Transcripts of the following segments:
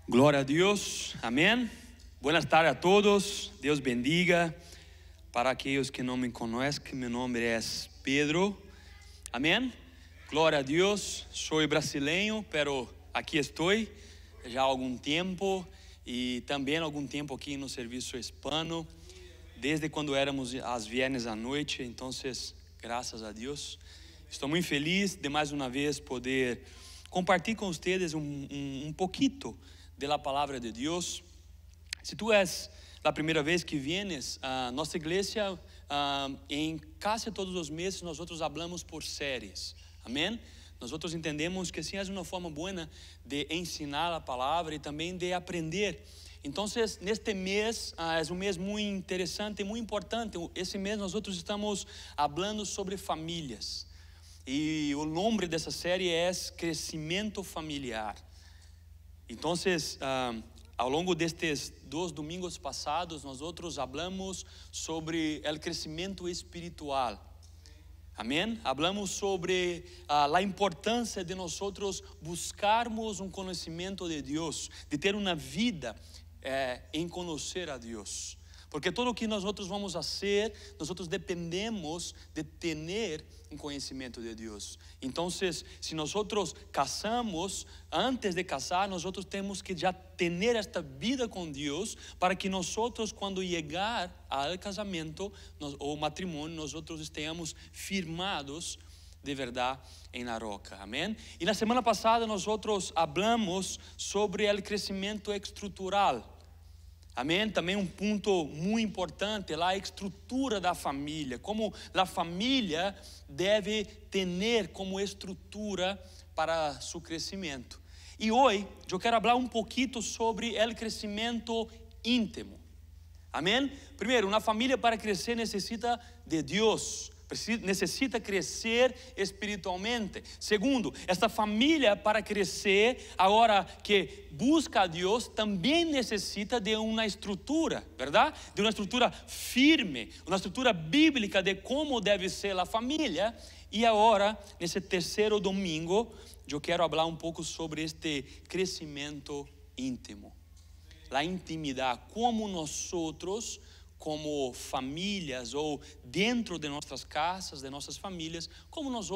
Glória a Deus, amém. Buenas tardes a todos, Deus bendiga. Para aqueles que não me conhecem, meu nome é Pedro, amém. Glória a Deus, sou brasileiro, pero aqui estou já há algum tempo e também algum tempo aqui no serviço hispano, desde quando éramos às viernes à noite. Então, graças a Deus, estou muito feliz de mais uma vez poder compartilhar com vocês um pouquinho de la palavra de Deus. Se tu és a primeira vez que vienes, nossa igreja, em quase todos os meses, nós falamos por séries, amém? Nós entendemos que sim, é uma forma boa de ensinar a palavra e também de aprender. Então, neste mês, é um mês muito interessante e muito importante. Esse mês nós estamos falando sobre famílias. E o nome dessa série é Crescimento Familiar. Então, ao longo destes 2 domingos passados, nós falamos sobre o crescimento espiritual. Amém? Hablamos sobre a importância de nós buscarmos um conhecimento de Deus, de ter uma vida em conhecer a Deus. Porque tudo o que nós vamos fazer, nós dependemos de ter um conhecimento de Deus. Então, se nós casamos, antes de casar, nós temos que já ter esta vida com Deus, para que nós, quando chegar ao casamento ou matrimônio, nós estejamos firmados de verdade em la roca. Amém? E na semana passada nós falamos sobre o crescimento estrutural. Amém? Também ponto muito importante, a estrutura da família, como a família deve ter como estrutura para seu crescimento. E hoje eu quero falar pouquinho sobre o crescimento íntimo. Amém? Primeiro, uma família para crescer necessita de Deus, necessita crescer espiritualmente. Segundo, esta família para crescer, agora que busca a Deus, também necessita de uma estrutura, verdade? De uma estrutura firme, uma estrutura bíblica de como deve ser a família. E agora, nesse terceiro domingo, eu quero falar pouco sobre este crescimento íntimo, a intimidade, como nós como famílias ou dentro de nossas casas, de nossas famílias, como nós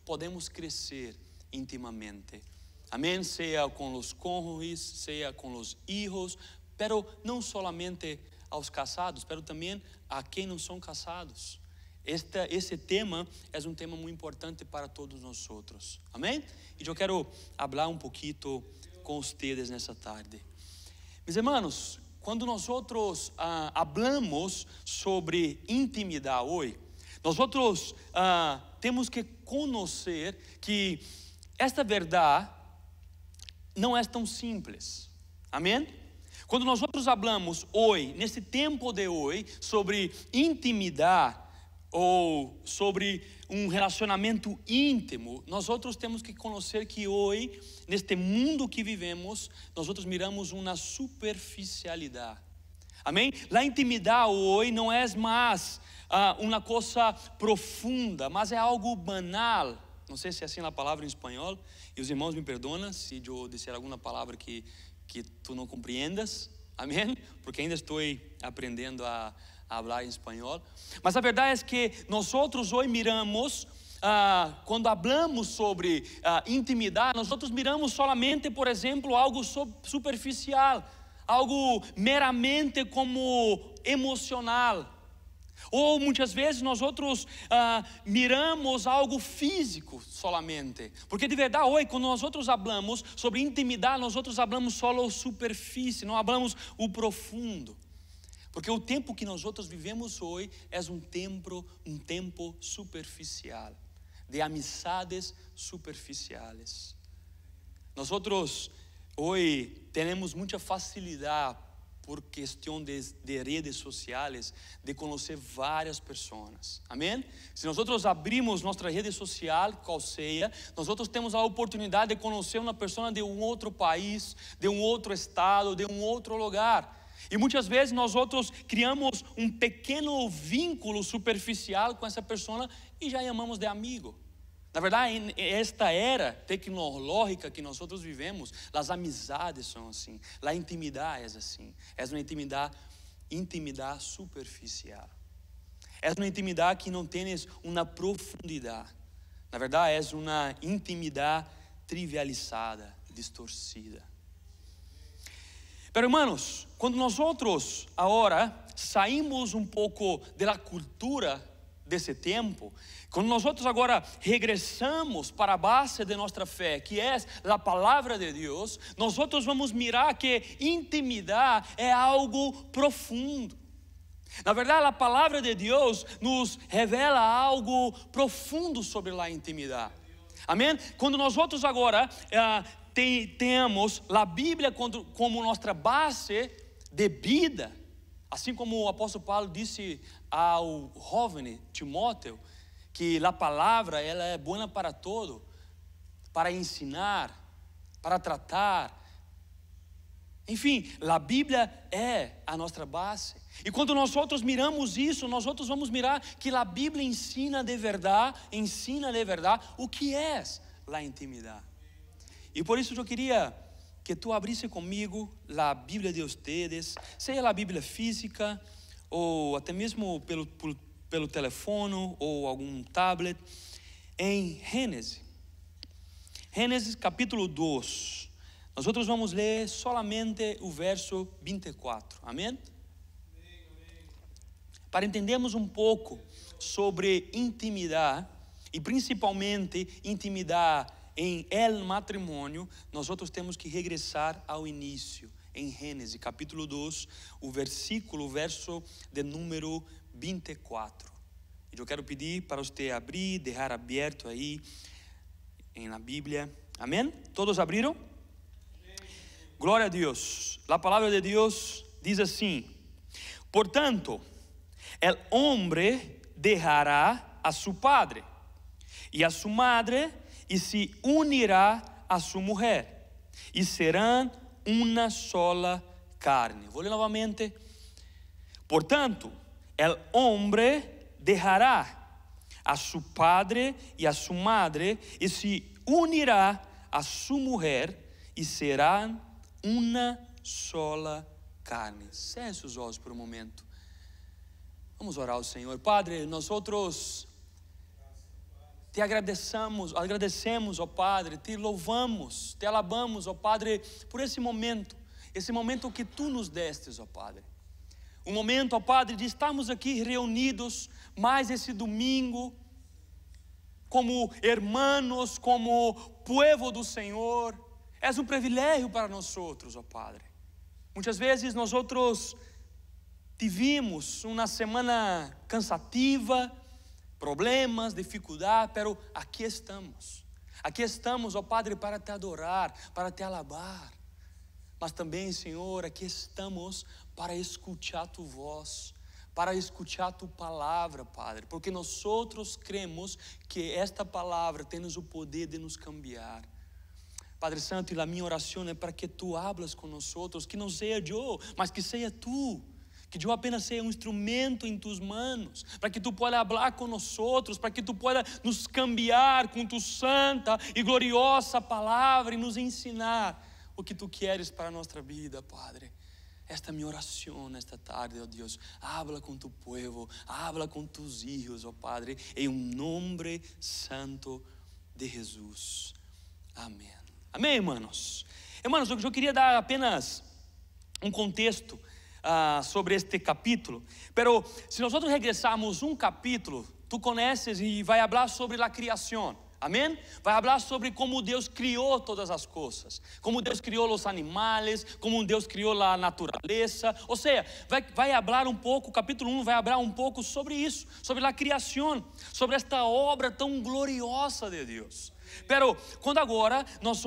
podemos crescer intimamente. Amém? Seja com os cônjuges, seja com os filhos, pero não solamente aos casados, pero também a quem não são casados. Esse tema é um tema muito importante para todos nós. Amém? E eu quero falar pouquinho com vocês nessa tarde. Meus irmãos, quando nós falamos sobre intimidade hoje, nós temos que conhecer que esta verdade não é tão simples. Amém? Quando nós falamos hoje, nesse tempo de hoje, sobre intimidade ou sobre um relacionamento íntimo, nós temos que conhecer que hoje, neste mundo que vivemos, nós miramos uma superficialidade. Amém? A intimidade hoje não é mais uma coisa profunda, mas é algo banal. Não sei se é assim a palavra em espanhol, e os irmãos me perdoam se eu disser alguma palavra que tu não compreendas. Amém? Porque ainda estou aprendendo a falar em espanhol. Mas a verdade é que nós hoje miramos, quando falamos sobre intimidade, nós miramos solamente, por exemplo, algo superficial, algo meramente como emocional. Ou muitas vezes nós miramos algo físico solamente. Porque de verdade hoje, quando nós falamos sobre intimidade, nós falamos só a superfície, não falamos o profundo. Porque o tempo que nós vivemos hoje é um tempo superficial, de amizades superficiais. Nós hoje temos muita facilidade, por questão de redes sociais, de conhecer várias pessoas. Amém? Se nós abrimos nossa rede social, qual seja, nós temos a oportunidade de conhecer uma pessoa de um outro país, de um outro estado, de um outro lugar. E muitas vezes nós criamos um pequeno vínculo superficial com essa pessoa e já chamamos de amigo. Na verdade, em esta era tecnológica que nós vivemos, as amizades são assim, a intimidade é assim, é uma intimidade superficial, é uma intimidade que não tem uma profundidade. Na verdade, é uma intimidade trivializada, distorcida. Pero hermanos, quando nós agora saímos um pouco da cultura desse tempo, quando nós agora regressamos para a base de nossa fé, que é a palavra de Deus, nós vamos mirar que intimidade é algo profundo. Na verdade, a palavra de Deus nos revela algo profundo sobre a intimidade. Amém? Quando nós agora temos a Bíblia como nossa base de vida, assim como o apóstolo Paulo disse ao jovem Timóteo, que a palavra ela é boa para todo, para ensinar, para tratar. Enfim, a Bíblia é a nossa base. E quando nós miramos isso, nós vamos mirar que a Bíblia ensina de verdade o que é a intimidade. E por isso eu queria que tu abrisse comigo a Bíblia de vocês, seja a Bíblia física, ou até mesmo pelo telefone, ou algum tablet, em Gênesis. Gênesis capítulo 2. Nós vamos ler solamente o verso 24. Amém? Para entendermos um pouco sobre intimidade, e principalmente intimidade em el matrimônio, nós temos que regressar ao início, em Gênesis capítulo 2, o verso de número 24. E eu quero pedir para você abrir, deixar aberto aí na Bíblia. Amém? Todos abriram? Glória a Deus. A palavra de Deus diz assim: portanto, el hombre dejará a su padre e a su madre e se unirá a su mujer e serão uma sola carne. Vou ler novamente. Portanto, el hombre dejará a su padre e a su madre e se unirá a su mujer e serão uma sola carne. Cesse os olhos por um momento. Vamos orar ao Senhor. Padre, nós te agradecemos, ó Padre, te louvamos, te alabamos, ó Padre, por esse momento que tu nos destes, ó Padre. Um momento, ó Padre, de estarmos aqui reunidos mais esse domingo, como hermanos, como povo do Senhor. É um privilégio para nós outros, ó Padre. Muitas vezes nós tivemos uma semana cansativa, problemas, dificuldade, pero aqui estamos, ó Padre, para te adorar, para te alabar, mas também, Senhor, aqui estamos para escutar tu voz, para escutar tu palavra, Padre, porque nós cremos que esta palavra tem o poder de nos cambiar. Padre Santo, e a minha oração é para que tu hablas com nós, que não seja eu, mas que seja tu. Que eu apenas seja um instrumento em tus manos, para que tu pueda falar com nós, para que tu pueda nos cambiar com tu santa e gloriosa palavra e nos ensinar o que tu queres para a nossa vida, Padre. Esta é a minha oração nesta tarde, ó Deus. Habla com tu povo, habla com tus hijos, ó Padre, em nome santo de Jesus. Amém. Amém, irmãos? Irmãos, eu queria dar apenas um contexto sobre este capítulo, pero se nós regressarmos um capítulo, tu conheces e vai falar sobre a criação, amém? Vai falar sobre como Deus criou todas as coisas, como Deus criou os animais, como Deus criou a natureza, ou seja, vai falar um pouco, o capítulo 1 vai falar um pouco sobre isso, sobre a criação, sobre esta obra tão gloriosa de Deus. Pero quando agora nós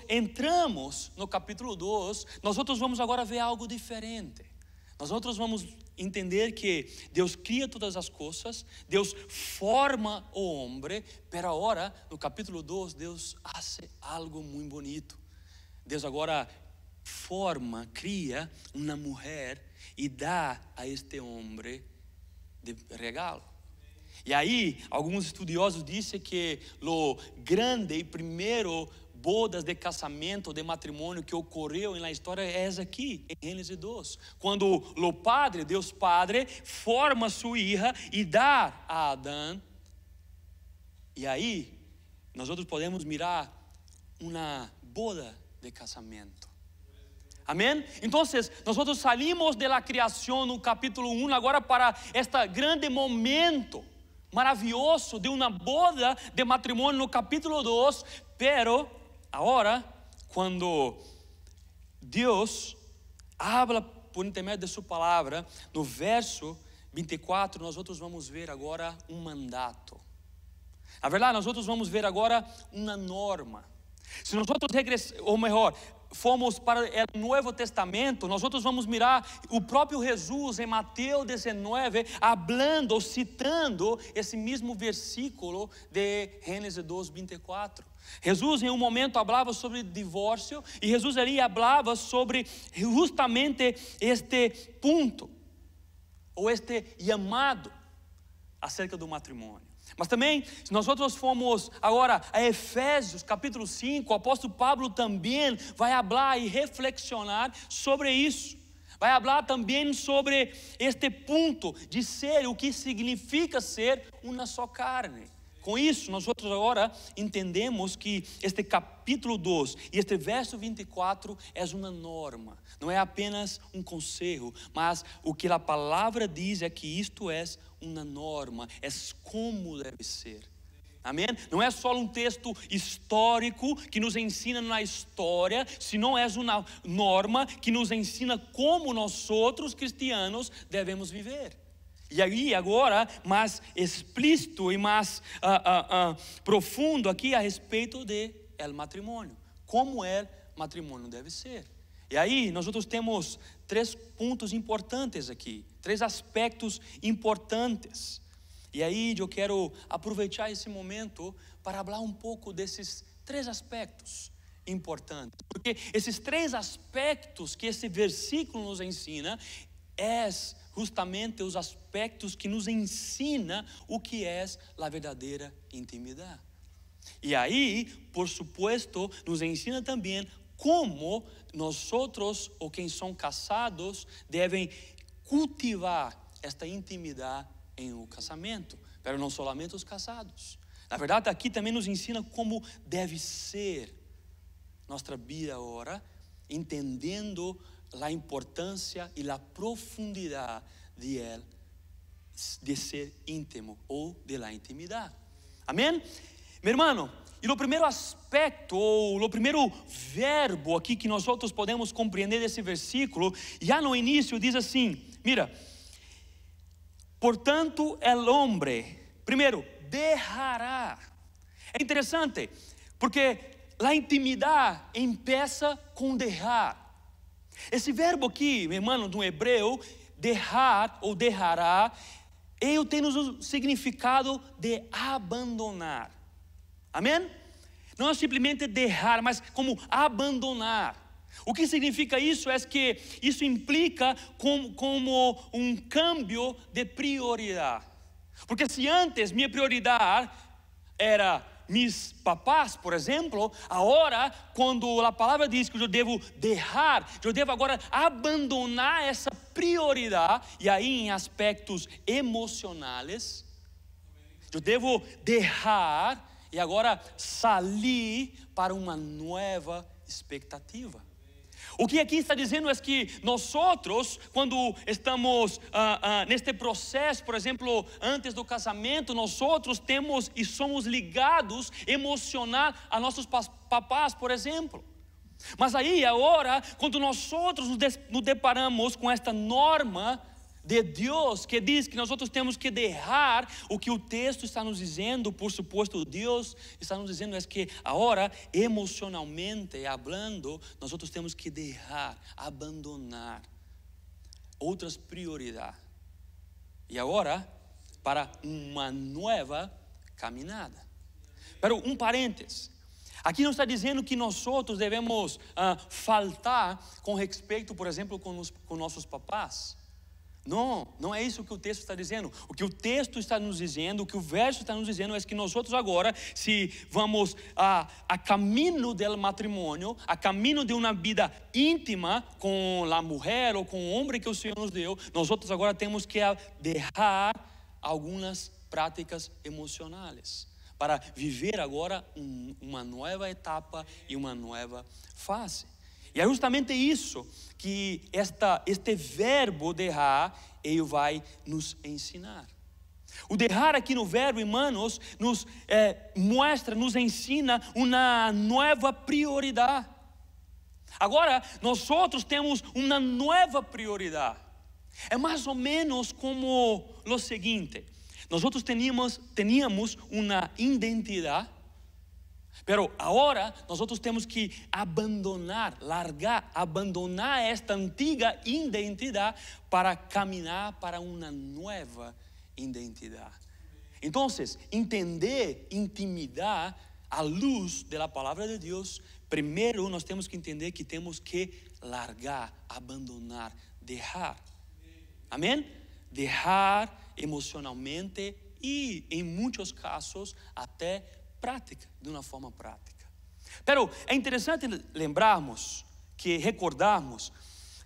entramos no capítulo 2, nós vamos agora ver algo diferente. Nós vamos entender que Deus cria todas as coisas, Deus forma o homem, pero agora no capítulo 2 Deus faz algo muito bonito. Deus agora cria uma mulher e dá a este homem de regalo. E aí, alguns estudiosos dizem que o grande e primeiro bodas de casamento, de matrimônio que ocorreu na história é essa aqui, em Gênesis 2. Quando o Padre, Deus Padre, forma sua hija e dá a Adão. E aí, nós podemos mirar uma boda de casamento. Amém? Então, nós salimos da criação no capítulo 1 agora para este grande momento maravilhoso de uma boda de matrimônio no capítulo 2, pero agora, quando Deus habla por intermédio de sua palavra, no verso 24, nós vamos ver agora um mandato. Na verdade, nós vamos ver agora uma norma. Se nós regressamos, ou melhor, fomos para o Novo Testamento, nós vamos mirar o próprio Jesus em Mateus 19, hablando, citando esse mesmo versículo de Gênesis 2, 24. Jesus em um momento falava sobre divórcio, e Jesus ali falava sobre justamente este ponto, ou este chamado acerca do matrimônio. Mas também, se nós formos agora a Efésios capítulo 5, o apóstolo Pablo também vai falar e reflexionar sobre isso. Vai falar também sobre este ponto de ser, o que significa ser uma só carne. Com isso, nós agora entendemos que este capítulo 2 e este verso 24 é uma norma. Não é apenas um conselho, mas o que a palavra diz é que isto é uma norma, é como deve ser. Amém? Não é só um texto histórico que nos ensina na história, senão é uma norma que nos ensina como nós outros cristianos devemos viver. E aí agora, mais explícito e mais profundo aqui a respeito de el matrimônio. Como el matrimônio deve ser. E aí nós temos 3 pontos importantes aqui, 3 aspectos importantes. E aí eu quero aproveitar esse momento para falar um pouco desses 3 aspectos importantes. Porque esses 3 aspectos que esse versículo nos ensina é justamente os aspectos que nos ensina o que é a verdadeira intimidade. E aí, por supuesto, nos ensina também como nós outros, ou quem são casados, devem cultivar esta intimidade em um casamento, mas não somente os casados. Na verdade, aqui também nos ensina como deve ser nossa vida agora, entendendo a importância e a profundidade de ser íntimo ou de la intimidade. Amém? Meu irmão, e o primeiro aspecto, ou o primeiro verbo aqui que nós outros podemos compreender desse versículo, já no início diz assim, mira, portanto el hombre, primeiro, dejará. É interessante, porque a intimidade empieza com deixar. Esse verbo aqui, meu irmão, no hebreu, deixar ou deixará, ele tem o significado de abandonar. Amém? Não é simplesmente deixar, mas como abandonar. O que significa isso é que isso implica como um câmbio de prioridade. Porque se antes minha prioridade era mis papás, por exemplo, agora quando a palavra diz que eu devo deixar, eu devo agora abandonar essa prioridade, e aí em aspectos emocionais, eu devo deixar e agora sair para uma nova expectativa. O que aqui está dizendo é que nós outros, quando estamos neste processo, por exemplo, antes do casamento, nós outros temos e somos ligados emocional a nossos papás, por exemplo. Mas aí agora, quando nós outros nos deparamos com esta norma de Deus, que diz que nós outros temos que deixar, o que o texto está nos dizendo, por suposto Deus está nos dizendo é que agora, emocionalmente hablando, nós outros temos que deixar, abandonar outras prioridades. E agora, para uma nova caminhada. Pero um parênteses, aqui não está dizendo que nós outros devemos faltar com respeito, por exemplo, com nossos papás. Não é isso que o texto está dizendo. O que o texto está nos dizendo, o que o verso está nos dizendo é que nós agora, se vamos a caminho do matrimônio, a caminho de uma vida íntima com a mulher ou com o homem que o Senhor nos deu, nós agora temos que deixar algumas práticas emocionais para viver agora uma nova etapa e uma nova fase. E é justamente isso que este verbo deixar, ele vai nos ensinar. O deixar aqui no verbo, irmãos, nos mostra, nos ensina uma nova prioridade. Agora, nós temos uma nova prioridade. É mais ou menos como o seguinte: nós teníamos uma identidade, pero agora nós temos que abandonar esta antiga identidade para caminhar para uma nova identidade. Então, entender intimidade à luz da palavra de Deus, primeiro nós temos que entender que temos que largar, abandonar, deixar. Amém? Deixar emocionalmente e, em muitos casos, até prática, de uma forma prática. Pero é interessante recordarmos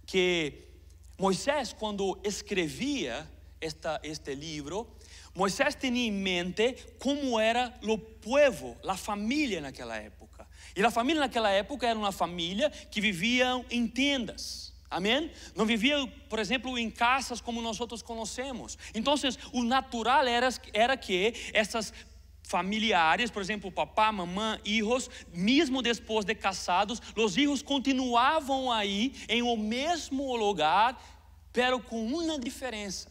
que Moisés, quando escrevia este livro, Moisés tinha em mente como era o povo, a família naquela época. E a família naquela época era uma família que vivia em tendas. Amém? Não vivia, por exemplo, em casas como nós conhecemos. Então, o natural era que essas familiares, por exemplo, papá, mamãe, filhos, mesmo depois de casados, os filhos continuavam aí em o mesmo lugar, pero com uma diferença.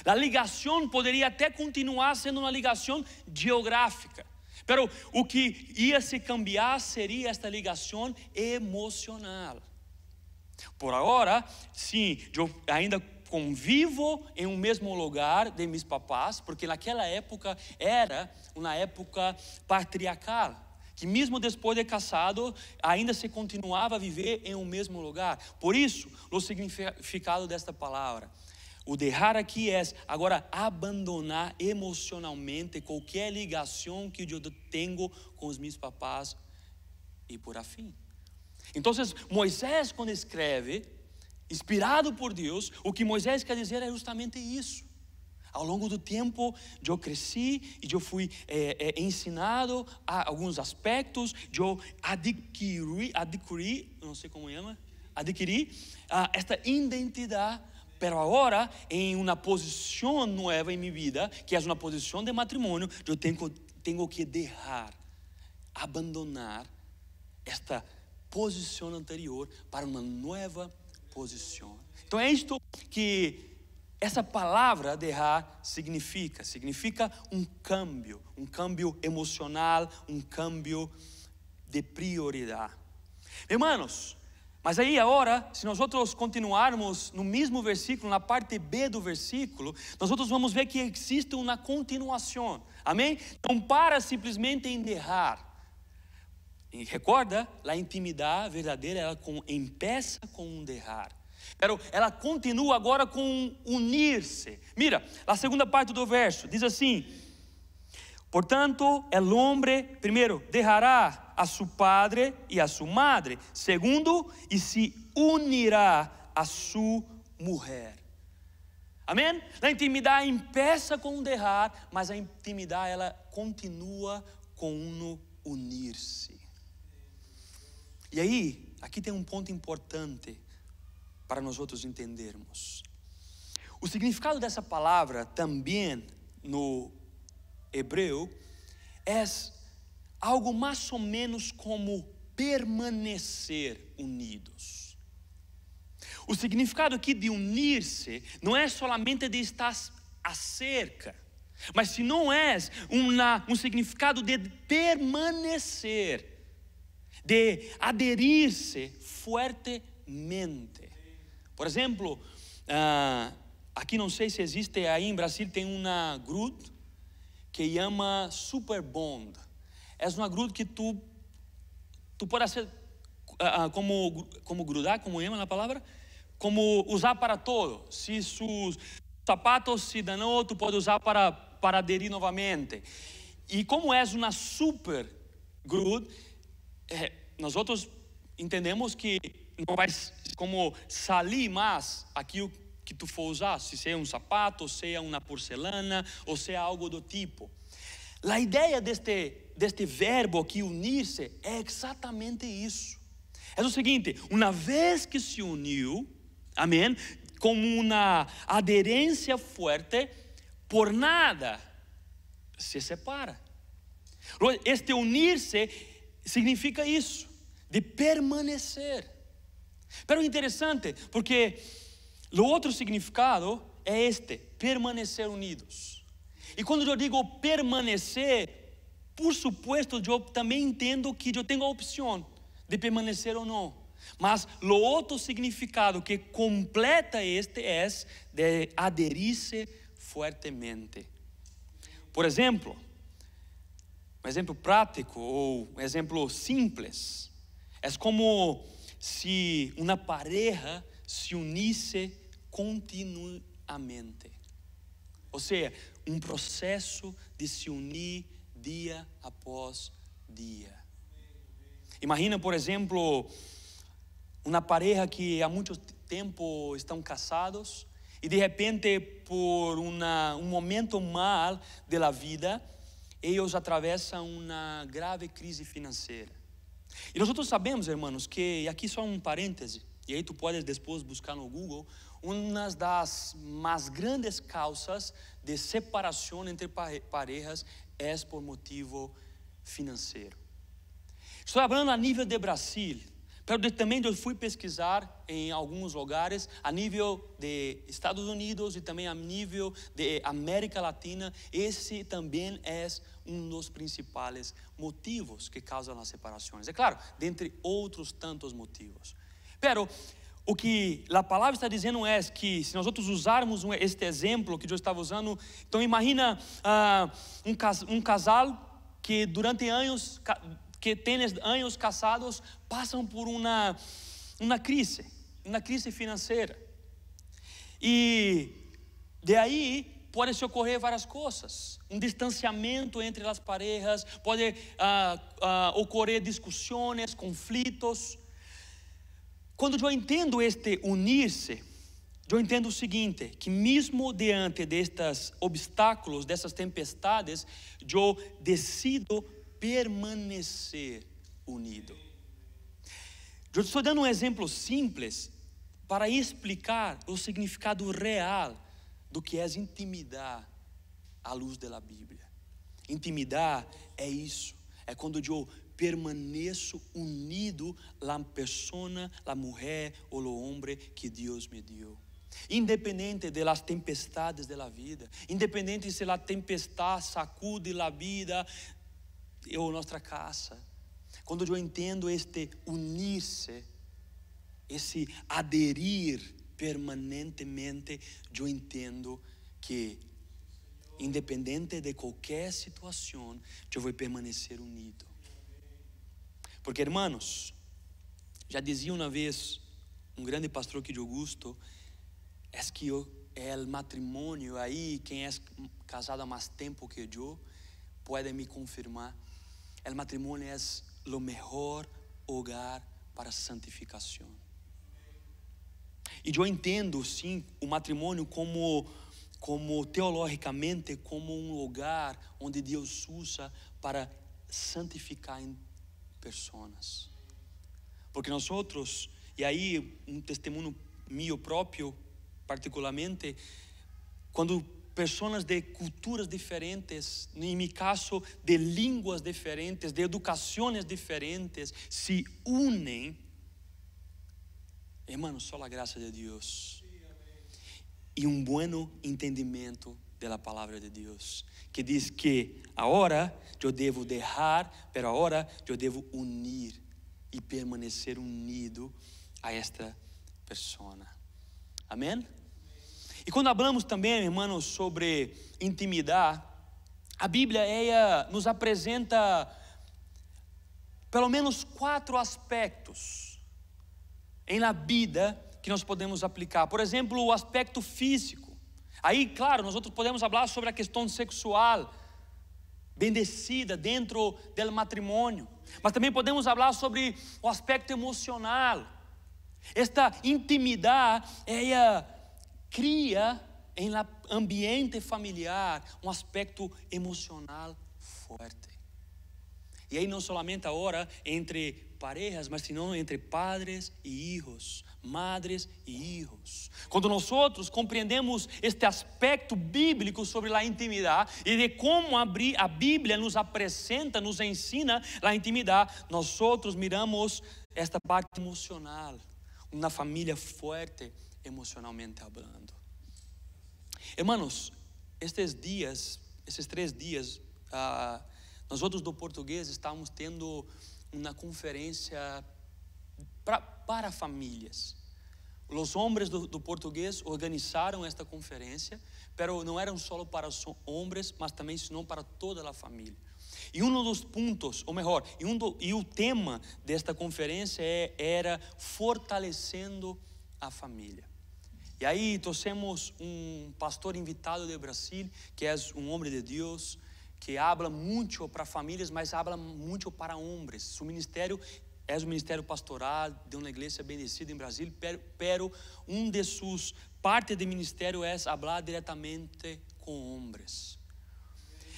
A ligação poderia até continuar sendo uma ligação geográfica, pero o que ia se cambiar seria esta ligação emocional. Por agora, sim, eu ainda convivo em um mesmo lugar de meus papás, porque naquela época era uma época patriarcal, que mesmo depois de casado, ainda se continuava a viver em um mesmo lugar. Por isso, o significado desta palavra, o deixar aqui é agora abandonar emocionalmente qualquer ligação que eu tenho com os meus papás e por afim. Então, Moisés, quando escreve, inspirado por Deus, o que Moisés quer dizer é justamente isso. Ao longo do tempo, eu cresci e eu fui ensinado a alguns aspectos, eu adquiri, não sei como chama, esta identidade, pero agora, em uma posição nova em minha vida, que é uma posição de matrimônio, eu tenho que deixar, abandonar esta posição anterior para uma nova posição. Então é isto que essa palavra deixar significa um câmbio emocional, um câmbio de prioridade. Irmãos, mas aí agora, se nós continuarmos no mesmo versículo, na parte B do versículo, nós vamos ver que existe uma continuação. Amém? Não para simplesmente em deixar. E recorda, a intimidade verdadeira, ela começa com um deixar. Pero ela continua agora com unir-se. Mira, a segunda parte do verso diz assim: portanto, el hombre, primeiro, deixará a su padre e a su madre. Segundo, e se unirá a su mujer. Amém? A intimidade começa com um deixar, mas a intimidade ela continua com um unir-se. E aí, aqui tem um ponto importante para nós entendermos. O significado dessa palavra também no hebreu é algo mais ou menos como permanecer unidos. O significado aqui de unir-se não é solamente de estar acerca, mas se não é um significado de permanecer, de aderir-se fortemente. Por exemplo, aqui não sei se existe aí em Brasil, tem uma gruta que chama Super Bond. É uma gruta que tu pode ser como grudar, como chama a palavra? como usar para todo. Se sus zapatos se danou, tu pode usar para aderir novamente. E como é uma super glue, nós outros entendemos que não vai como sair mais aquilo que tu for usar, se seja um sapato, seja uma porcelana, ou seja algo do tipo. A ideia deste verbo aqui, unir-se, é exatamente isso. É o seguinte: uma vez que se uniu, amém, como uma aderência forte, por nada se separa. Este unir-se significa isso, de permanecer. Pero interessante, porque o outro significado é este: permanecer unidos. E quando eu digo permanecer, por supuesto, eu também entendo que eu tenho a opção de permanecer ou não. Mas o outro significado que completa este é de aderir-se fortemente. Por exemplo, um exemplo prático ou um exemplo simples, é como se uma pareja se unisse continuamente. Ou seja, um processo de se unir dia após dia. Imagina, por exemplo, uma pareja que há muito tempo estão casados e de repente, por um momento mal da vida, eles atravessam uma grave crise financeira. E nós outros sabemos, irmãos, que, e aqui só um parêntese, e aí tu podes depois buscar no Google, uma das mais grandes causas de separação entre parejas é por motivo financeiro. Estou falando a nível de Brasil, mas também eu fui pesquisar em alguns lugares a nível de Estados Unidos e também a nível de América Latina. Esse também é um dos principais motivos que causam as separações. É claro, dentre outros tantos motivos. Pero o que a palavra está dizendo é que se nós outros usarmos este exemplo que eu estava usando, então imagina um casal que durante anos, que tem anos casados, passam por uma crise financeira. E de aí pode se ocorrer várias coisas, um distanciamento entre as parejas, pode ocorrer discussões, conflitos. Quando eu entendo este unir-se, eu entendo o seguinte, que mesmo diante destes obstáculos, dessas tempestades, eu decido permanecer unido. Eu estou dando um exemplo simples para explicar o significado real do que é intimidade à luz da Bíblia. Intimidade é isso, é quando eu permaneço unido à pessoa, à mulher ou ao homem que Deus me deu. Independente das tempestades da vida, independente se a tempestade sacude a vida ou nossa casa, quando eu entendo este unir-se, esse aderir permanentemente, eu entendo que independente de qualquer situação, eu vou permanecer unido. Porque, irmãos, já dizia uma vez um grande pastor que eu gosto, é que o matrimônio aí, quem é casado há mais tempo que eu, pode me confirmar, o matrimônio é o melhor lugar para a santificação. E eu entendo sim o matrimônio como teologicamente como um lugar onde Deus usa para santificar pessoas. Porque nós outros, e aí um testemunho meu próprio particularmente, quando pessoas de culturas diferentes, em meu caso de línguas diferentes, de educações diferentes, se unem, hermanos, só a graça de Deus e um bom entendimento da palavra de Deus, que diz que agora eu devo deixar, pero agora eu devo unir e permanecer unido a esta pessoa. Amém? E quando falamos também, irmãos, sobre intimidade, a Bíblia nos apresenta pelo menos 4 aspectos em la vida que nós podemos aplicar. Por exemplo, o aspecto físico. Aí, claro, nós outros podemos falar sobre a questão sexual, bendecida dentro do matrimônio. Mas também podemos falar sobre o aspecto emocional. Esta intimidade, ela cria em la ambiente familiar um aspecto emocional forte. E aí não somente agora entre parejas, mas senão entre padres e hijos, madres e hijos. Quando nós outros compreendemos este aspecto bíblico sobre a intimidade e de como a Bíblia nos apresenta, nos ensina a intimidade, nós outros miramos esta parte emocional, uma família forte emocionalmente falando. Hermanos, esses 3 dias, nós outros do português estamos tendo uma conferência para famílias. Os homens do português organizaram esta conferência, pero não eram só para os homens, mas também senão para toda a família. E um dos pontos, ou melhor, e o tema desta conferência era fortalecendo a família. E aí trouxemos um pastor invitado do Brasil, que é um homem de Deus, que habla muito para famílias, mas habla muito para homens. Seu ministério é um ministério pastoral de uma igreja bendecida em Brasil, pero de suas partes de ministério é falar diretamente com homens.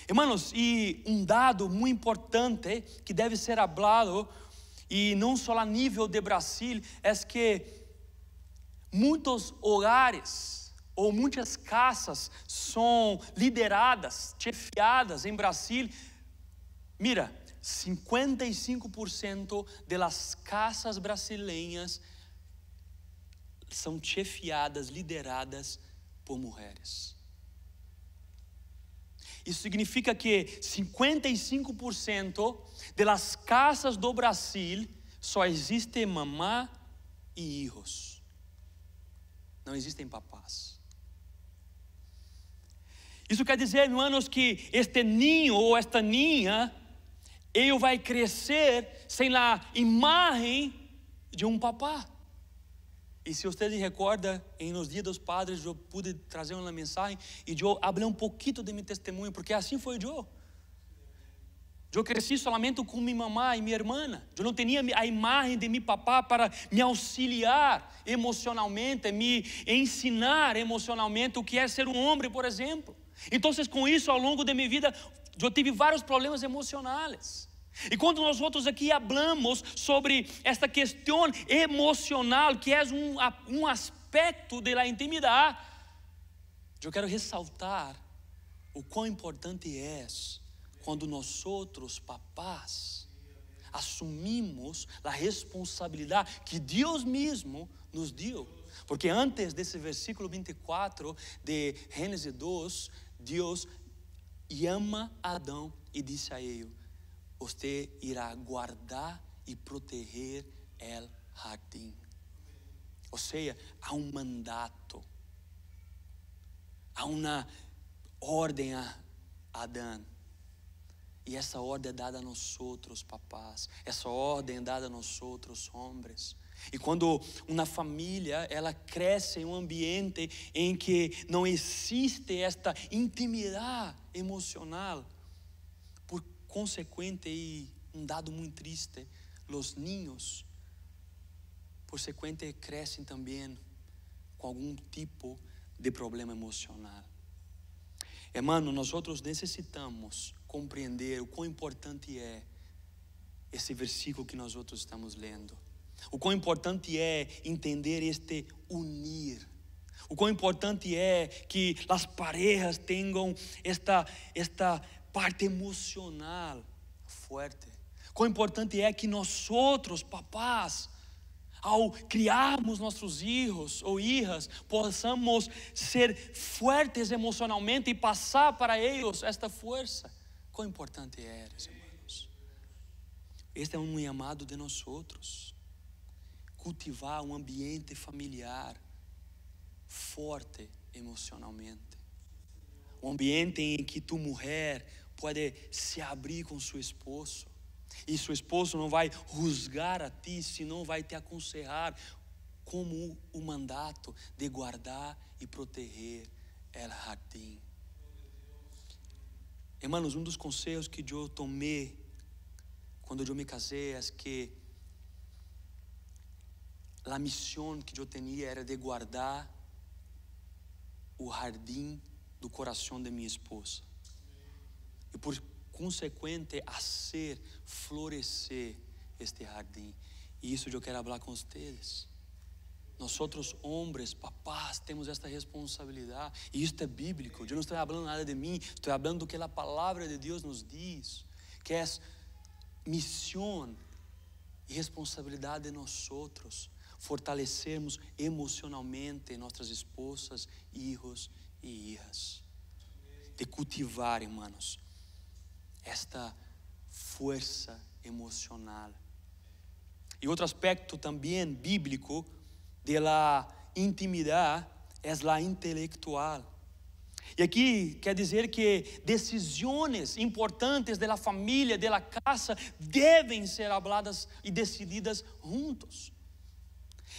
Hermanos, e dado muito importante que deve ser falado, e não só a nível de Brasil, é que muitos hogares ou muitas casas são lideradas, chefiadas em Brasil. Mira, 55% das casas brasileiras são chefiadas, lideradas por mulheres. Isso significa que 55% das casas do Brasil só existe mamá e filhos. Não existem papás. Isso quer dizer, irmãos, que este ninho ou esta ninha, ele vai crescer sem a imagem de um papá. E se você se recorda, nos dias dos padres, eu pude trazer uma mensagem e eu falei um pouquinho de meu testemunho, porque assim foi eu. Eu cresci somente com minha mamã e minha irmã. Eu não tinha a imagem de meu papá para me auxiliar emocionalmente, me ensinar emocionalmente o que é ser um homem, por exemplo. Então, com isso, ao longo da minha vida, eu tive vários problemas emocionais. E quando nós outros aqui falamos sobre esta questão emocional, que é um aspecto da intimidade, eu quero ressaltar o quão importante é quando nós outros, papás, assumimos a responsabilidade que Deus mesmo nos deu. Porque antes desse versículo 24 de Gênesis 2, Deus chama Adão e disse a ele: você irá guardar e proteger o jardim. Ou seja, há um mandato, há uma ordem a Adão. E essa ordem é dada a nós outros, papás. Essa ordem é dada a nós outros, homens. E quando uma família, ela cresce em um ambiente em que não existe esta intimidade emocional, por consequente, e dado muito triste, os ninhos, por consequente, crescem também com algum tipo de problema emocional. Hermano, nós outros necessitamos compreender o quão importante é esse versículo que nós outros estamos lendo. O quão importante é entender este unir. O quão importante é que as parejas tenham esta parte emocional forte. Quão importante é que nós outros, papás, ao criarmos nossos filhos ou filhas, possamos ser fortes emocionalmente e passar para eles esta força. Quão importante é, irmãos. Este é um chamado de nós outros. Cultivar um ambiente familiar forte emocionalmente. Um ambiente em que tu, mulher, pode se abrir com seu esposo. E seu esposo não vai juzgar a ti, senão vai te aconselhar como o mandato de guardar e proteger o jardim. Irmãos, dos conselhos que eu tomei quando eu me casei é que a missão que eu tinha era de guardar o jardim do coração de minha esposa e por consequente fazer florescer este jardim. E isso eu quero falar com vocês. Nós homens, papás, temos esta responsabilidade. E isso é bíblico. Eu não estou falando nada de mim. Estou falando do que a palavra de Deus nos diz, que é missão e responsabilidade de nós fortalecermos emocionalmente nossas esposas, filhos e hijas. De cultivar, irmãos, esta força emocional. E outro aspecto também bíblico de la intimidade é a intelectual. E aqui quer dizer que decisões importantes da família, da casa, devem ser habladas e decididas juntos.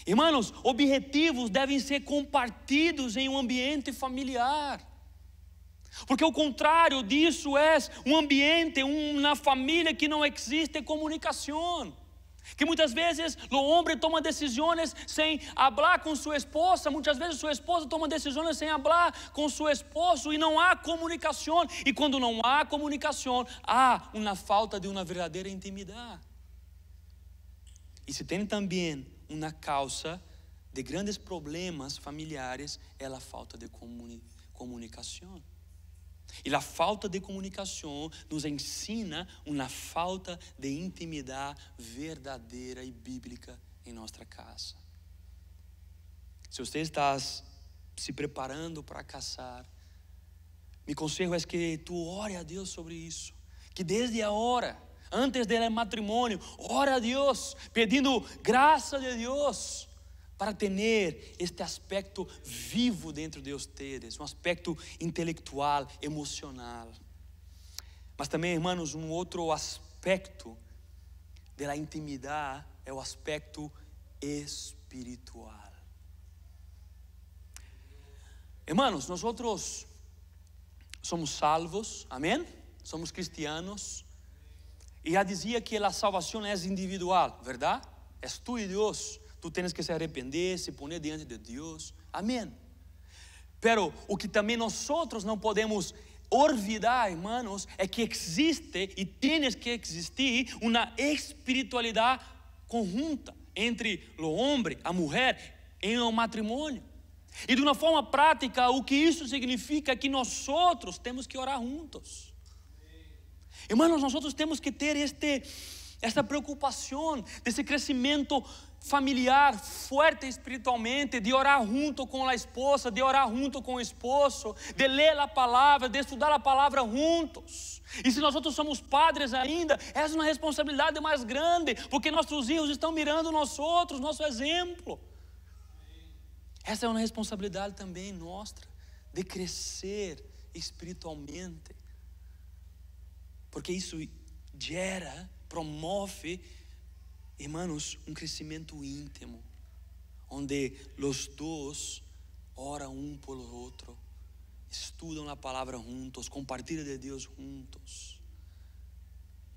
Irmãos, objetivos devem ser compartidos em um ambiente familiar. Porque o contrário disso é um ambiente, uma família que não existe comunicação. Que muitas vezes o homem toma decisões sem falar com sua esposa, muitas vezes sua esposa toma decisões sem falar com seu esposo e não há comunicação. E quando não há comunicação, há uma falta de uma verdadeira intimidade. E se tem também uma causa de grandes problemas familiares, é a falta de comunicação. E a falta de comunicação nos ensina uma falta de intimidade verdadeira e bíblica em nossa casa. Se você está se preparando para casar, meu conselho é que tu ore a Deus sobre isso. Que desde a hora, antes do matrimônio, ora a Deus, pedindo graça de Deus, para ter este aspecto vivo dentro de vocês, um aspecto intelectual, emocional. Mas também, irmãos, um outro aspecto da intimidade é o aspecto espiritual. Irmãos, nós somos salvos, amém? Somos cristianos. E já dizia que a salvação é individual, verdade? É tu e Deus. Tu tens que se arrepender, se poner diante de Deus. Amém. Pero o que também nós não podemos olvidar, irmãos, é que existe e tens que existir uma espiritualidade conjunta entre o homem, a mulher, em um matrimônio. E de uma forma prática, o que isso significa é que nós temos que orar juntos. Irmãos, nós temos que ter esta preocupação desse crescimento familiar forte espiritualmente, de orar junto com a esposa, de orar junto com o esposo, de ler a palavra, de estudar a palavra juntos. E se nós somos padres ainda, essa é uma responsabilidade mais grande, porque nossos filhos estão mirando nosso exemplo. Essa é uma responsabilidade também nossa, de crescer espiritualmente, porque isso promove, irmãos, um crescimento íntimo, onde os dois oram um pelo outro, estudam a palavra juntos, compartilham de Deus juntos.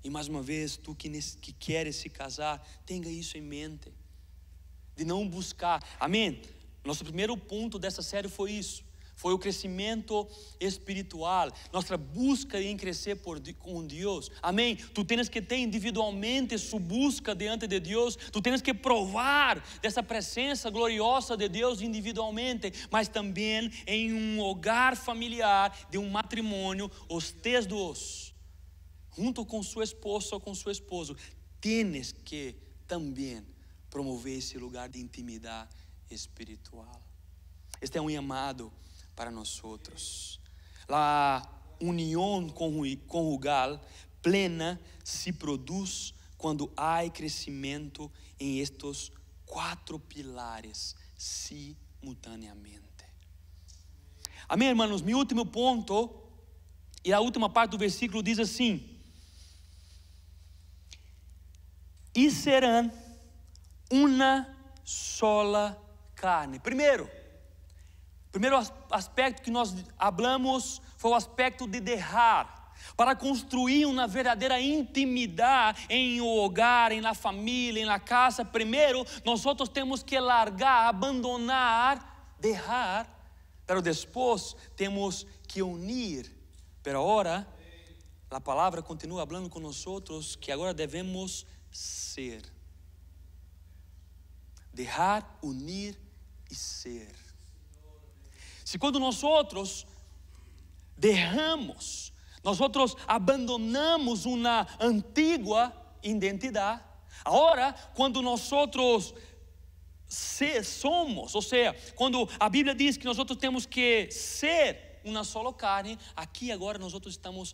E mais uma vez, tu que queres se casar, tenha isso em mente, de não buscar, amém? Nosso primeiro ponto dessa série foi isso. Foi o crescimento espiritual, nossa busca em crescer com Deus, amém? Tu tens que ter individualmente sua busca diante de Deus, tu tens que provar dessa presença gloriosa de Deus individualmente, mas também em um hogar familiar, de um matrimônio, os teus dois, junto com sua esposa ou com seu esposo, tens que também promover esse lugar de intimidade espiritual. Este é um chamado para nós outros. A união conjugal plena se produz quando há crescimento em estes 4 pilares simultaneamente. Amém, irmãos? Meu último ponto, e a última parte do versículo diz assim: e serão uma sola carne. Primeiro aspecto que nós hablamos foi o aspecto de deixar. Para construir uma verdadeira intimidade em um hogar, em la família, em la casa, primeiro nós temos que largar, abandonar, deixar, pero depois temos que unir. Pero agora, a palavra continua falando com nós que agora devemos ser. Deixar, unir e ser. Se quando nós deixamos, nós abandonamos uma antiga identidade, agora quando nós somos, ou seja, quando a Bíblia diz que nós temos que ser uma só carne, aqui agora nós estamos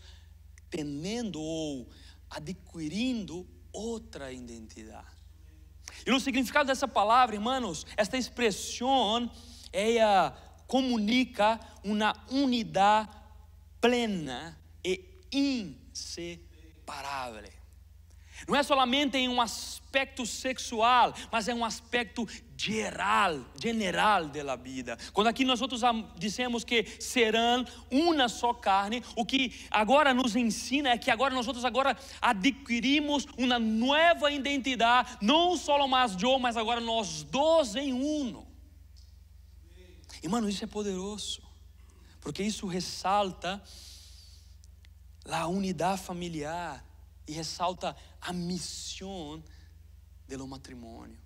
tendo ou adquirindo outra identidade. E o significado dessa palavra, irmãos, esta expressão, ela comunica uma unidade plena e inseparável. Não é somente em um aspecto sexual, mas é um aspecto general da vida. Quando aqui nós dizemos que serão uma só carne, o que agora nos ensina é que agora nós adquirimos uma nova identidade, não só mais eu, mas agora nós dois em um. Irmão, isso é poderoso, porque isso ressalta a unidade familiar e ressalta a missão do matrimônio.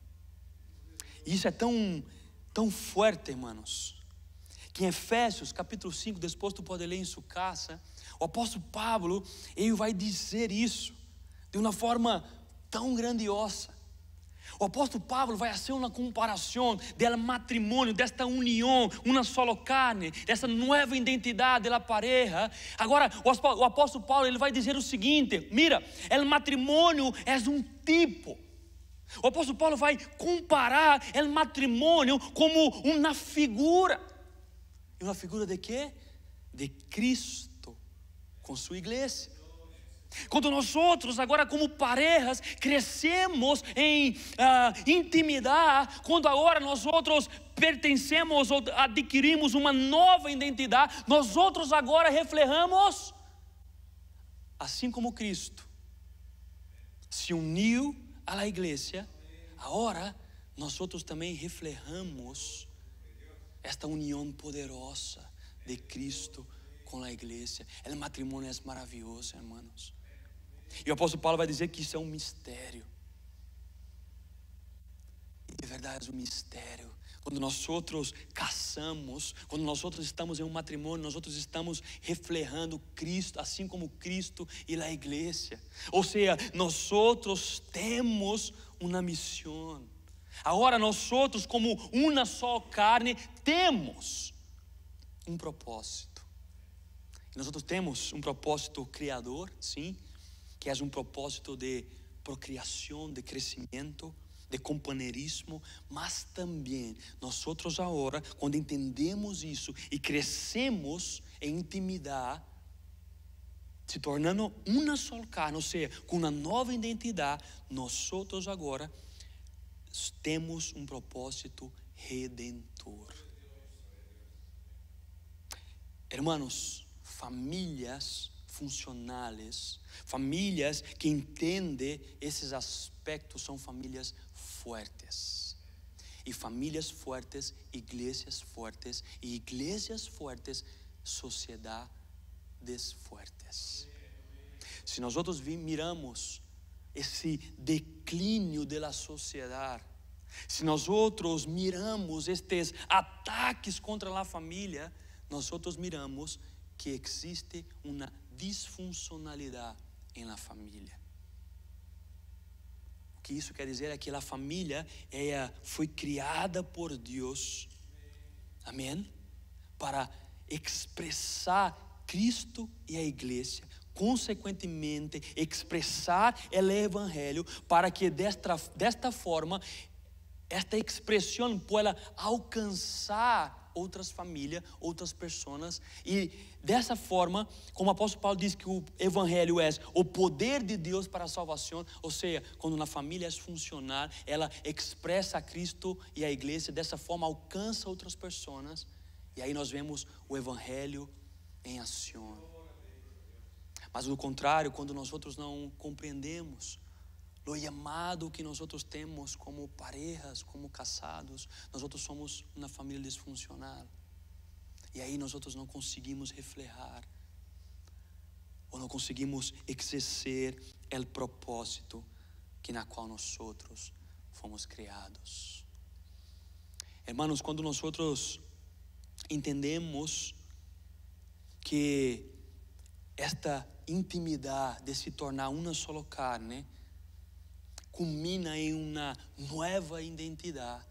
Isso é tão forte, irmãos, que em Efésios capítulo 5, depois tu pode ler em sua casa, o apóstolo Paulo, ele vai dizer isso de uma forma tão grandiosa. O apóstolo Paulo vai fazer uma comparação do matrimônio, desta união, uma só carne, dessa nova identidade da pareja. Agora, o apóstolo Paulo ele vai dizer o seguinte: mira, o matrimônio é um tipo. O apóstolo Paulo vai comparar o matrimônio como uma figura. E uma figura de quê? De Cristo com sua igreja. Quando nós agora como parejas crescemos em intimidade, quando agora nós pertencemos ou adquirimos uma nova identidade, nós agora reflejamos assim como Cristo se uniu à igreja, agora nós também reflejamos esta união poderosa de Cristo com a igreja. O matrimônio é maravilhoso, irmãos. E o apóstolo Paulo vai dizer que isso é um mistério. E de verdade é um mistério. Quando nós casamos, quando nós estamos em um matrimônio, nós estamos reflejando Cristo, assim como Cristo e a igreja. Ou seja, nós temos uma missão. Agora nós como uma só carne temos um propósito. Nós temos um propósito criador, sim, que é um propósito de procriação, de crescimento, de companheirismo, mas também nós agora, quando entendemos isso e crescemos em intimidade, se tornando uma só carne, ou seja, com uma nova identidade, nós agora temos um propósito redentor. Hermanos, famílias funcionais, famílias que entendem esses aspectos são famílias fortes. E famílias fortes, igrejas fortes, e igrejas fortes, sociedades fortes. Se nós miramos esse declínio da sociedade, se nós miramos estes ataques contra a família, nós miramos que existe uma disfuncionalidade na família. O que isso quer dizer é que a família foi criada por Deus, amém? Para expressar Cristo e a igreja, consequentemente expressar o evangelho, para que desta forma esta expressão possa alcançar outras famílias, outras pessoas. E dessa forma, como o apóstolo Paulo diz que o evangelho é o poder de Deus para a salvação, ou seja, quando uma família é funcional, ela expressa a Cristo e a igreja, dessa forma alcança outras pessoas. E aí nós vemos o evangelho em ação. Mas do contrário, quando nós outros não compreendemos o chamado que nós outros temos como parejas, como casados, nós outros somos uma família disfuncional. E aí nós outros não conseguimos reflejar, ou não conseguimos exercer o propósito que na qual nós outros fomos criados. Hermanos, quando nós outros entendemos que esta intimidade de se tornar uma só carne culmina em uma nova identidade,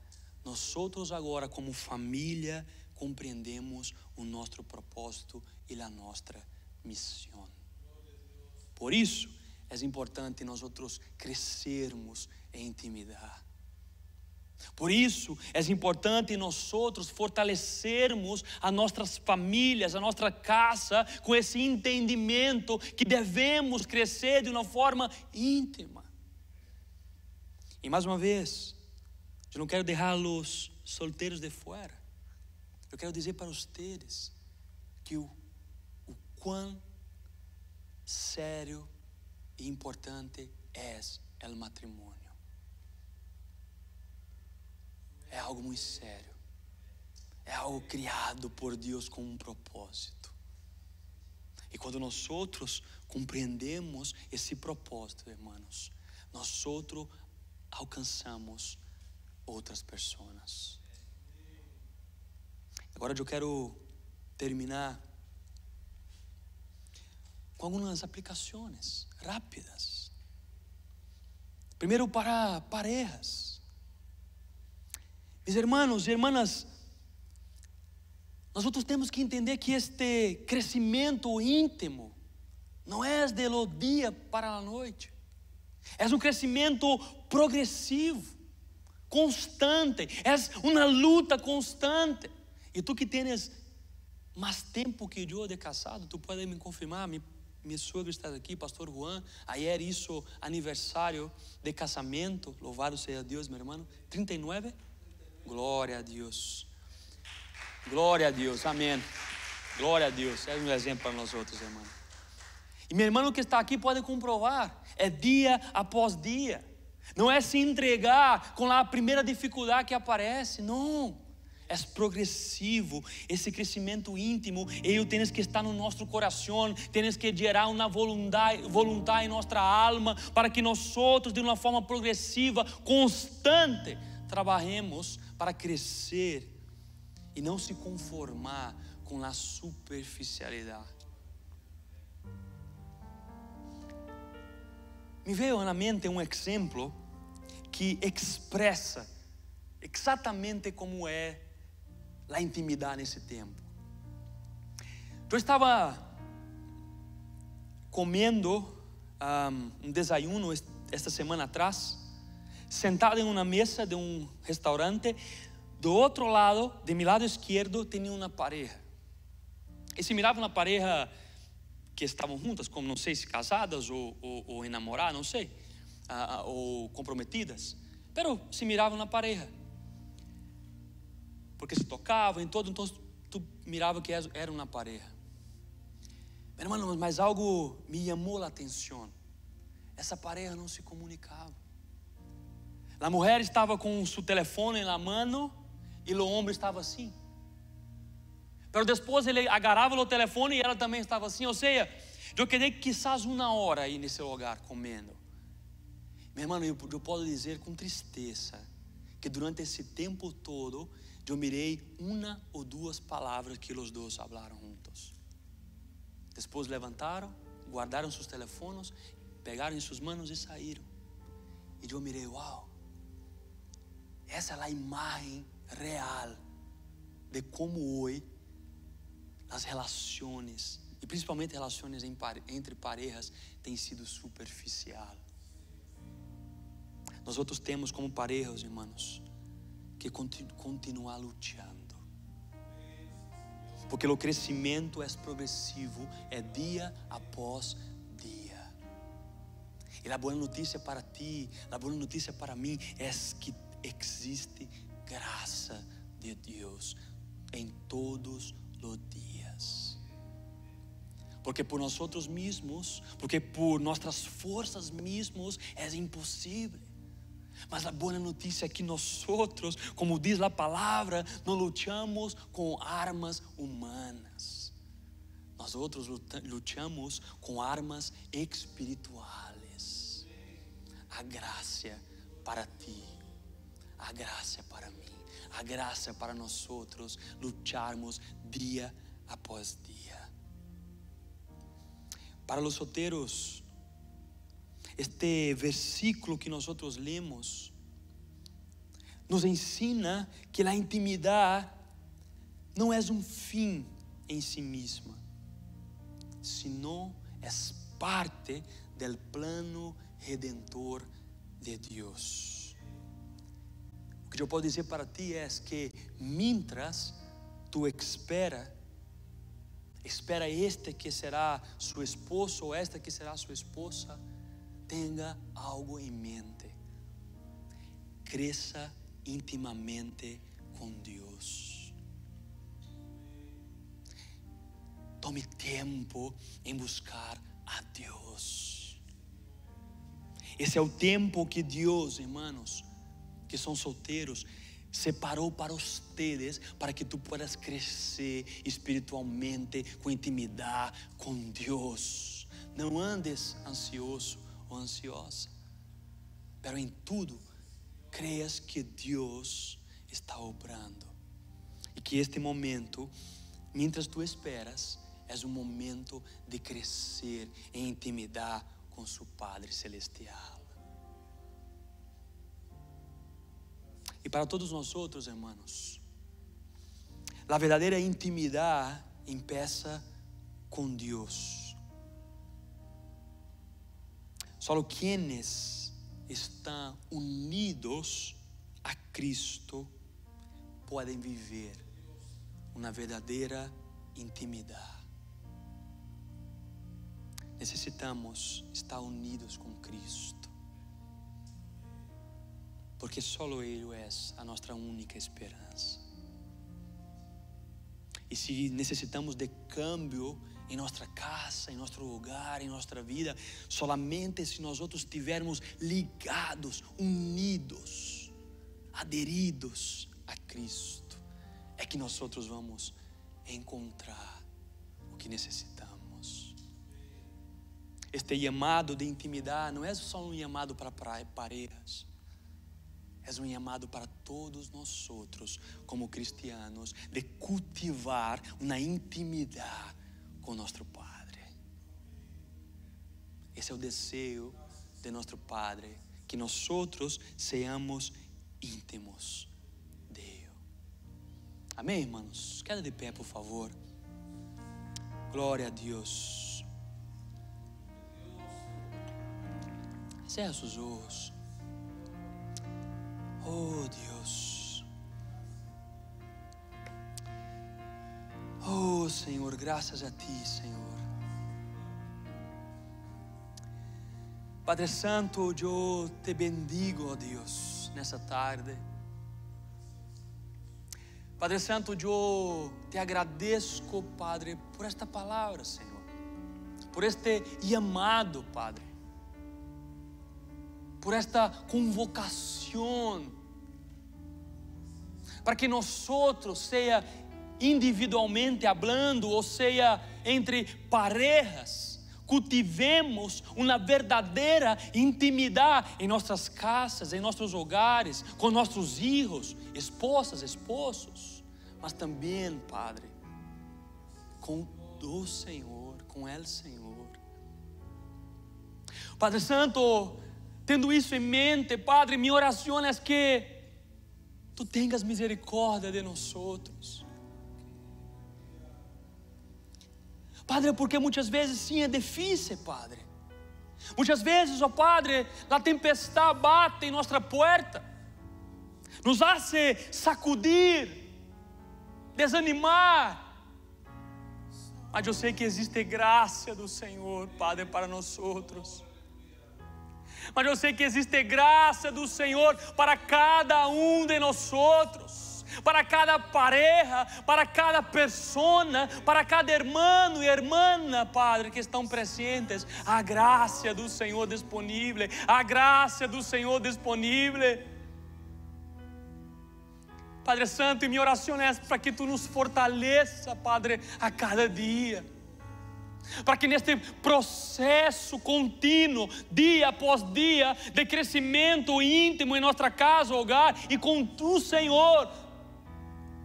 nós outros agora como família compreendemos o nosso propósito e a nossa missão. Por isso é importante nós outros crescermos em intimidade. Por isso é importante nós outros fortalecermos as nossas famílias, a nossa casa, com esse entendimento que devemos crescer de uma forma íntima. E mais uma vez, eu não quero deixar os solteiros de fora. Eu quero dizer para vocês que o quão sério e importante é o matrimônio. É algo muito sério. É algo criado por Deus com um propósito. E quando nós outros compreendemos esse propósito, irmãos, nós outros alcançamos outras pessoas. Agora eu quero terminar com algumas aplicações rápidas. Primeiro, para parejas. Meus irmãos e irmãs, nós outros temos que entender que este crescimento íntimo não é do dia para a noite. É um crescimento progressivo, constante. É uma luta constante. E tu que tens mais tempo que eu de casado, tu pode me confirmar. Minha sogra está aqui, pastor Juan. Ayer hizo aniversário de casamento. Louvado seja Deus, meu irmão. 39? Glória a Deus. Glória a Deus. Amém. Glória a Deus. É um exemplo para nós outros, irmão. E meu irmão que está aqui pode comprovar, é dia após dia. Não é se entregar com a primeira dificuldade que aparece, não. É progressivo, esse crescimento íntimo. Ele tem que estar no nosso coração, tem que gerar uma vontade em nossa alma, para que nós outros, de uma forma progressiva, constante, trabalhemos para crescer e não se conformar com a superficialidade. Me veio na mente um exemplo que expressa exatamente como é a intimidade nesse tempo. Eu estava comendo um desayuno esta semana atrás, sentado em uma mesa de um restaurante. Do outro lado, de meu lado esquerdo, tinha uma pareja. E se mirava uma pareja que estavam juntas, como não sei se casadas ou enamoradas, não sei, ou comprometidas, pero se miravam na pareja, porque se tocavam em todo, então tu mirava que era uma pareja. Meu irmão, mas algo me chamou a atenção. Essa pareja não se comunicava. A mulher estava com seu telefone na mão e o homem estava assim. Pero depois ele agarrava o telefone e ela também estava assim. Ou seja, eu quedei quizás uma hora aí nesse lugar comendo. Meu irmão, eu posso dizer com tristeza que durante esse tempo todo eu mirei uma ou duas palavras que os dois falaram juntos. Depois levantaram, guardaram seus telefones, pegaram em suas mãos e saíram. E eu mirei, uau, essa é a imagem real de como hoje as relações, e principalmente relações entre parejas, têm sido superficial. Nós outros temos como parejas, irmãos, que continuar lutando. porque o crescimento é progressivo, é dia após dia. E a boa notícia para ti, a boa notícia para mim é que existe graça de Deus em todos os dias. Porque por nós mesmos, porque por nossas forças mesmos é impossível. Mas a boa notícia é que nós, como diz a palavra, não lutamos com armas humanas. Nós lutamos com armas espirituais. A graça para ti, a graça para mim, a graça para nós lutarmos dia após dia. Para os solteiros, este versículo que nós lemos nos ensina que a intimidade não é fim em si mesma, sino é parte do plano redentor de Deus. O que eu posso dizer para ti é que mientras tu espera este que será seu esposo ou esta que será sua esposa, tenha algo em mente. Cresça intimamente com Deus. Tome tempo em buscar a Deus. Esse é o tempo que Deus, irmãos, que são solteiros, separou para vocês, para que tu puedas crescer espiritualmente, com intimidade com Deus. Não andes ansioso ou ansiosa, pero em tudo creias que Deus está obrando e que este momento, mientras tu esperas, é um momento de crescer em intimidade com seu Padre Celestial. E para todos nós irmãos, a verdadeira intimidade empieza com Deus. Só quienes estão unidos a Cristo podem viver uma verdadeira intimidade. Necessitamos estar unidos com Cristo, porque só Ele é a nossa única esperança. E se necessitamos de cambio em nossa casa, em nosso hogar, em nossa vida, solamente se nós estivermos ligados, unidos, aderidos a Cristo, é que nós vamos encontrar o que necessitamos. Este chamado de intimidade não é só um chamado para parejas, é um chamado para todos nós como cristianos, de cultivar uma intimidade com nosso Padre. Esse é o desejo de nosso Padre, que nós sejamos íntimos dele. Amém, irmãos? Queda de pé, por favor. Glória a Deus. Cerra seus olhos. Oh Deus, oh Senhor, graças a Ti, Senhor. Padre Santo, eu te bendigo, oh Deus, nessa tarde. Padre Santo, eu te agradeço, Padre, por esta palavra, Senhor, por este chamado, Padre, por esta convocação, para que nós seja individualmente hablando, ou seja entre parejas, cultivemos uma verdadeira intimidade em nossas casas, em nossos hogares, com nossos filhos, esposas, esposos, mas também, Padre, com o Senhor, com el Senhor. Padre Santo, tendo isso em mente, Padre, minha oração é que Tu tenhas misericórdia de nós. Padre, porque muitas vezes sim é difícil, Padre. Muitas vezes, ó Padre, a tempestade bate em nossa porta, nos hace sacudir, desanimar, Mas eu sei que existe graça do Senhor, Padre, para nós outros. Mas eu sei que existe graça do Senhor para cada um de nós outros, para cada pareja, para cada persona, para cada irmão e irmã, Padre, que estão presentes. A graça do Senhor disponível, a graça do Senhor disponível. Padre Santo, e minha oração é para que Tu nos fortaleça, Padre, a cada dia. Para que neste processo contínuo, dia após dia, de crescimento íntimo em nossa casa, hogar e com Tu, Senhor,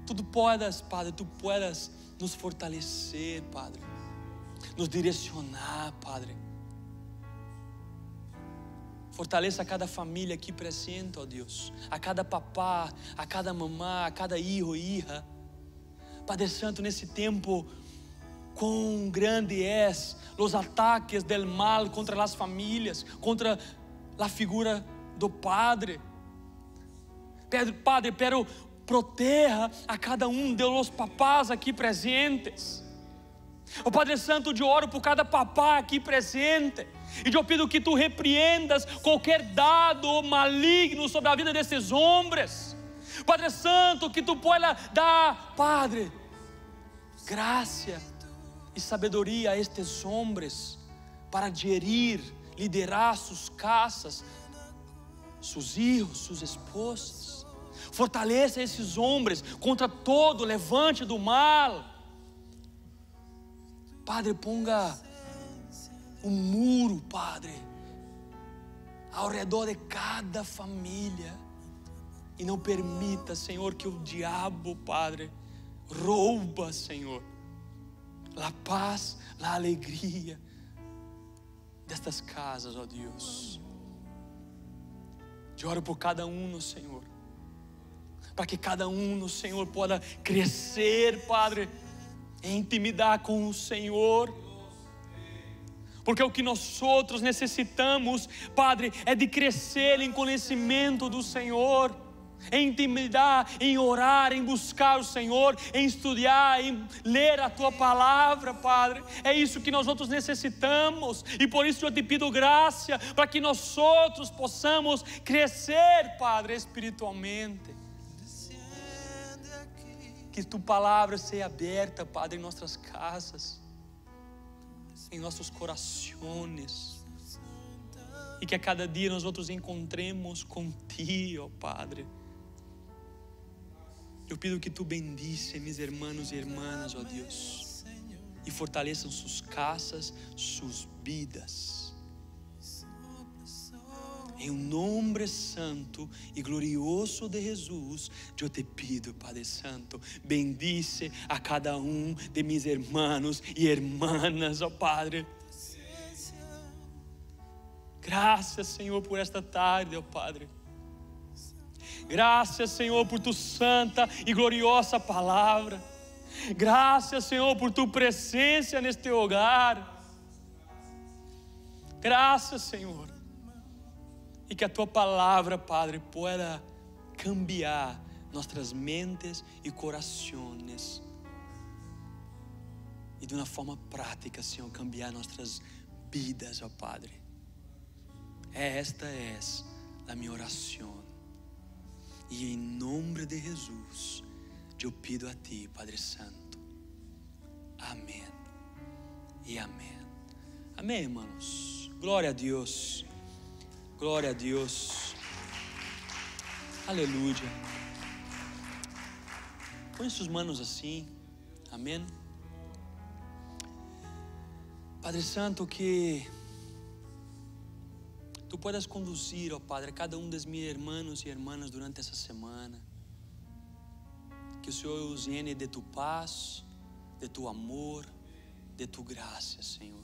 Tu puedas, Padre, Tu puedas nos fortalecer, Padre, nos direcionar, Padre. Fortaleça a cada família aqui presente, ó Deus, a cada papá, a cada mamá, a cada hijo e hija. Padre Santo, nesse tempo, quão grande és os ataques del mal contra as famílias, contra a figura do Padre. Padre, pero proteja a cada um de los papás aqui presentes. O Padre Santo, eu oro por cada papá aqui presente, e eu pido que Tu repreendas qualquer dado maligno sobre a vida desses homens. Padre Santo, que Tu pueda dar, Padre, graça e sabedoria a estes homens para gerir, liderar suas casas, seus filhos, suas esposas. Fortaleça esses homens contra todo levante do mal. Padre, ponga muro, Padre, ao redor de cada família, e não permita, Senhor, que o diabo, Padre, rouba, Senhor, a paz, a alegria destas casas, ó Deus. Eu oro por cada um no Senhor, para que cada um no Senhor possa crescer, Padre, em intimidade com o Senhor. Porque o que nós outros necessitamos, Padre, é de crescer em conhecimento do Senhor, em intimidade, em orar, em buscar o Senhor, em estudar, em ler a Tua palavra, Padre. É isso que nós outros necessitamos, e por isso eu Te pido graça, para que nós outros possamos crescer, Padre, espiritualmente. Que Tua palavra seja aberta, Padre, em nossas casas, em nossos corações, e que a cada dia nós outros encontremos contigo, Padre. Eu pido que Tu bendice meus irmãos e irmãs, ó Deus, e fortaleçam suas casas, suas vidas. Em nome santo e glorioso de Jesus, eu Te pido, Padre Santo, bendice a cada um de meus irmãos e irmãs, ó Padre. Graças, Senhor, por esta tarde, ó Padre. Graças, Senhor, por Tu santa e gloriosa palavra. Graças, Senhor, por Tu presença neste hogar. Graças, Senhor. E que a Tua palavra, Padre, pueda cambiar nossas mentes e corações, e de uma forma prática, Senhor, cambiar nossas vidas, ó Padre. Esta é a minha oração, e em nome de Jesus eu pido a Ti, Padre Santo. Amém e amém. Amém, irmãos. Glória a Deus. Glória a Deus. Aleluia. Põe suas mãos assim. Amém. Padre Santo, que Tu puedas conduzir, ó Padre, cada um dos meus irmãos e irmãs durante essa semana. Que o Senhor os llene de Tu paz, de Tu amor, de Tu graça, Senhor.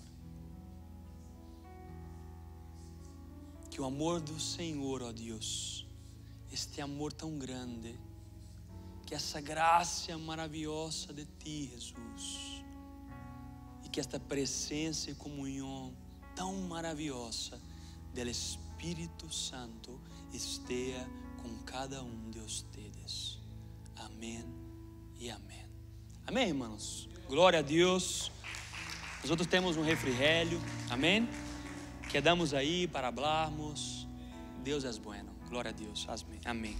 Que o amor do Senhor, ó Deus, este amor tão grande, que essa graça maravilhosa de Ti, Jesus, e que esta presença e comunhão tão maravilhosa do Espírito Santo esteja com cada um de vocês. Amém e amém. Amém, irmãos. Glória a Deus. Nós temos um refrigerio, amém? Quedamos aí para hablarmos. Deus é bueno, glória a Deus, amém.